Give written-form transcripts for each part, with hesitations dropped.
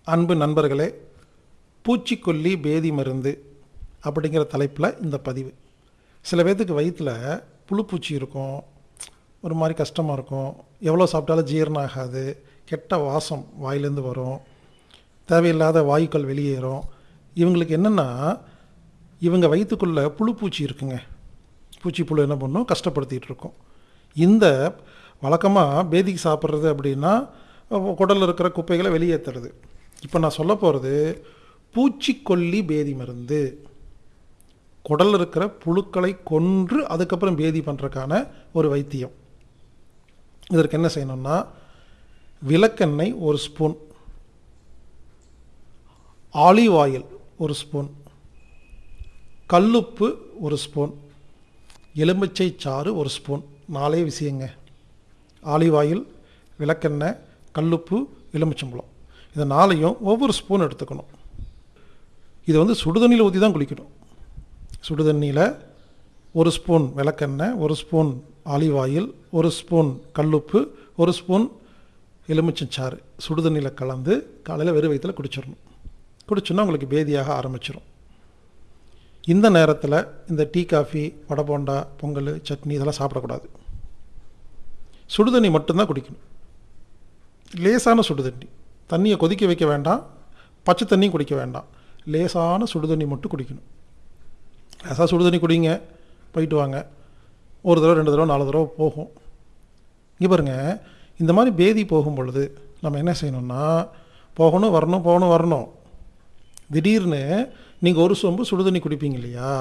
அன்பு நண்பர்களே, பூச்சிக்கொல்லி பேதி மருந்து அப்படிங்கிற தலைப்பில் இந்த பதிவு. சில பேர்த்துக்கு வயிற்றில் புழுப்பூச்சி இருக்கும், ஒரு மாதிரி கஷ்டமாக இருக்கும், எவ்வளோ சாப்பிட்டாலும் ஜீரணம் ஆகாது, கெட்ட வாசம் வாயிலேருந்து வரும், தேவையில்லாத வாயுக்கள் வெளியேறும். இவங்களுக்கு என்னென்னா, இவங்க வயிற்றுக்குள்ளே புழுப்பூச்சி இருக்குங்க. பூச்சி புழு என்ன பண்ணும், கஷ்டப்படுத்திகிட்டு இருக்கும். இந்த வழக்கமாக பேதிக்கு சாப்பிட்றது அப்படின்னா குடலில் இருக்கிற குப்பைகளை வெளியேற்றுறது. இப்போ நான் சொல்ல போகிறது பூச்சிக்கொல்லி பேதி மருந்து. குடலில் இருக்கிற புழுக்களை கொன்று அதுக்கப்புறம் பேதி பண்ணுறதுக்கான ஒரு வைத்தியம். இதற்கு என்ன செய்யணும்னா, விளக்கெண்ணெய் 1 ஸ்பூன், ஆலிவ் ஆயில் 1 ஸ்பூன், கல்லுப்பு 1 ஸ்பூன், எலுமிச்சை சாறு 1 ஸ்பூன். 4 விஷயங்க. ஆலிவ் ஆயில், விளக்கெண்ணெய், கல்லுப்பு, எலுமிச்சம்பழம். இதை 4ஐயும் ஒவ்வொரு ஸ்பூன் எடுத்துக்கணும். இதை சுடுதண்ணியில் ஊற்றி தான் குளிக்கணும். சுடுதண்ணியில் 1 ஸ்பூன் விளக்கெண்ணெய், 1 ஸ்பூன் ஆலிவ் ஆயில், 1 ஸ்பூன் கல்லுப்பு, 1 ஸ்பூன் எலுமிச்சஞ்சாறு சுடுதண்ணியில் கலந்து காலையில் வெறும் வயிற்றில் குடிச்சிடணும். குடிச்சோன்னா உங்களுக்கு பேதியாக ஆரம்பிச்சிடும். இந்த நேரத்தில் இந்த டீ, காஃபி, வடை, போண்டா, பொங்கல், சட்னி இதெல்லாம் சாப்பிடக்கூடாது. சுடுதண்ணி மட்டும்தான் குடிக்கணும். லேசான சுடுதண்ணி, தண்ணியை கொதிக்க வைக்க வேண்டாம், பச்சை தண்ணியும் குடிக்க வேண்டாம். லேசான சுடுதண்ணி மட்டும் குடிக்கணும். லேசாக சுடுதண்ணி குடிங்க, போயிட்டு வாங்க. 1 தடவை 2 தடவை 4 தடவை போகும். இங்கே பாருங்கள், இந்த மாதிரி பேதி போகும் பொழுது நம்ம என்ன செய்யணும்னா, போகணும் வரணும். திடீர்னு நீங்கள் ஒரு சொம்பு சுடுதண்ணி குடிப்பீங்க இல்லையா,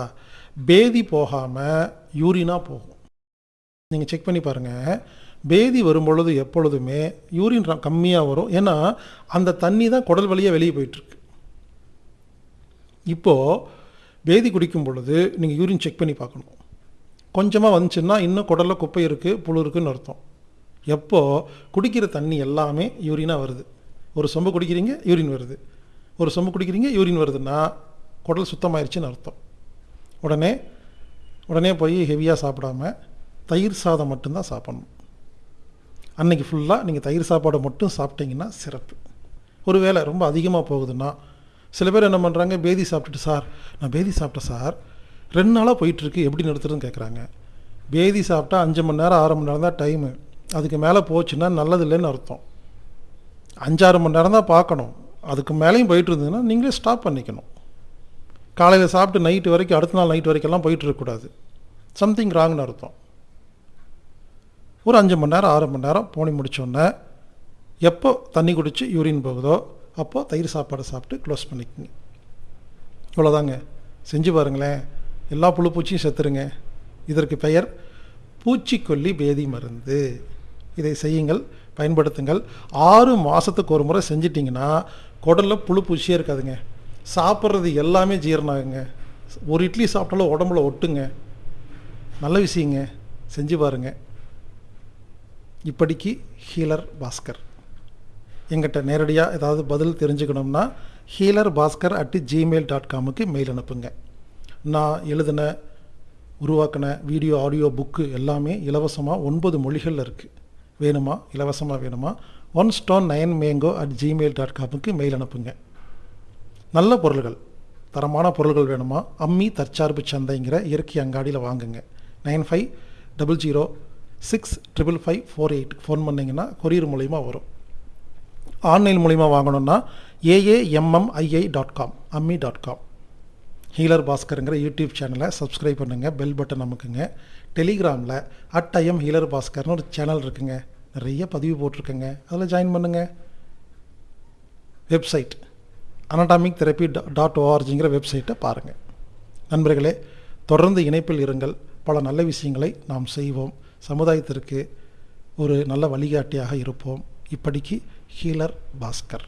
பேதி போகாமல் யூரினாக போகும். நீங்கள் செக் பண்ணி பாருங்கள். பேதி வரும்பொழுது எப்பொழுதுமே யூரின் கம்மியாக வரும். ஏன்னா அந்த தண்ணி தான் குடல் வழியாக வெளியே போயிட்டுருக்கு. இப்போது பேதி குடிக்கும் பொழுது நீங்கள் யூரின் செக் பண்ணி பார்க்கணும். கொஞ்சமாக வந்துச்சுன்னா இன்னும் குடலில் குப்பை இருக்குது, புழு இருக்குதுன்னு அர்த்தம். எப்போது குடிக்கிற தண்ணி எல்லாமே யூரினாக வருது. ஒரு சொம்பு குடிக்கிறீங்க, யூரின் வருது. ஒரு சொம்பு குடிக்கிறீங்க, யூரின் வருதுன்னா குடல் சுத்தமாயிருச்சுன்னு அர்த்தம். உடனே போய் ஹெவியாக சாப்பிடாம தயிர் சாதம் மட்டும்தான் சாப்பிடணும். அன்றைக்கி ஃபுல்லாக நீங்கள் தயிர் சாப்பாடை மட்டும் சாப்பிட்டீங்கன்னா சிறப்பு. ஒரு வேளை ரொம்ப அதிகமாக போகுதுன்னா, சில பேர் என்ன பண்ணுறாங்க, பேதி சாப்பிட்டுட்டு, சார் நான் பேதி சாப்பிட்டேன் சார், 2 நாளாக போயிட்டுருக்கு, எப்படி நிறுத்துறதுன்னு கேட்குறாங்க. பேதி சாப்பிட்டா 5 மணி நேரம் 6 மணி நேரம் தான் டைமு. அதுக்கு மேலே போச்சுன்னா நல்லது இல்லைன்னு அர்த்தம். 5-6 மணி நேரம் தான் பார்க்கணும். அதுக்கு மேலேயும் போயிட்டு இருந்ததுன்னா நீங்களே ஸ்டாப் பண்ணிக்கணும். காலையில் சாப்பிட்டு நைட்டு வரைக்கும், அடுத்த நாள் நைட்டு வரைக்கும்லாம் போயிட்டு இருக்கக்கூடாது. சம்திங் ராங்னு அர்த்தம். ஒரு 5 மணி நேரம் 6 மணி நேரம் போனி முடித்தோடனே எப்போ தண்ணி குடித்து யூரின் போகுதோ அப்போது தயிர் சாப்பாடை சாப்பிட்டு க்ளோஸ் பண்ணிக்கோங்க. இவ்வளோதாங்க. செஞ்சு பாருங்களேன், எல்லா புழுப்பூச்சியும் செத்துருங்க. இதற்கு பெயர் பூச்சிக்கொல்லி பேதி மருந்து. இதை செய்யுங்கள், பயன்படுத்துங்கள். 6 மாதத்துக்கு ஒரு முறை செஞ்சிட்டிங்கன்னா குடலில் புழுப்பூச்சியே இருக்காதுங்க. சாப்பிட்றது எல்லாமே ஜீரணம் ஆகுங்க. ஒரு இட்லி சாப்பிட்டாலும் உடம்புல ஒட்டுங்க. நல்ல விஷயங்க, செஞ்சு பாருங்கள். இப்படிக்கு ஹீலர் பாஸ்கர். எங்கிட்ட நேரடியாக ஏதாவது பதில் தெரிஞ்சுக்கணும்னா healerbaskar@gmail.com மெயில் அனுப்புங்க. நான் எழுதின, உருவாக்கின வீடியோ, ஆடியோ புக்கு எல்லாமே இலவசமாக 9 மொழிகளில் இருக்குது. வேணுமா, இலவசமாக வேணுமா, 1stone9mango@gmail.com மெயில் அனுப்புங்க. நல்ல பொருள்கள், தரமான பொருள்கள் வேணுமா, அம்மி தற்சார்பு சந்தைங்கிற இயற்கை அங்காடியில் வாங்குங்க. 9500655548 ஃபோன் பண்ணிங்கன்னா கொரியர் மூலிமா வரும். ஆன்லைன் மூலிமா வாங்கணுன்னா AAMMII.com அம்மி.com. ஹீலர் பாஸ்கருங்கிற யூடியூப் சேனலை சப்ஸ்கிரைப் பண்ணுங்கள், பெல் பட்டன் அமுக்குங்க. டெலிகிராமில் @IamHealerBaskarன்னு ஒரு சேனல் இருக்குங்க, நிறைய பதிவு போட்டிருக்கேங்க, அதில் ஜாயின் பண்ணுங்கள். வெப்சைட் anatomictherapy.orgங்கிற வெப்சைட்டை பாருங்கள். நண்பர்களே, தொடர்ந்து இணைப்பில் இருங்கள். பல நல்ல விஷயங்களை நாம் செய்வோம். சமுதாயத்திற்கு ஒரு நல்ல வழிகாட்டியாக இருப்போம். இப்படிக்கு ஹீலர் பாஸ்கர்.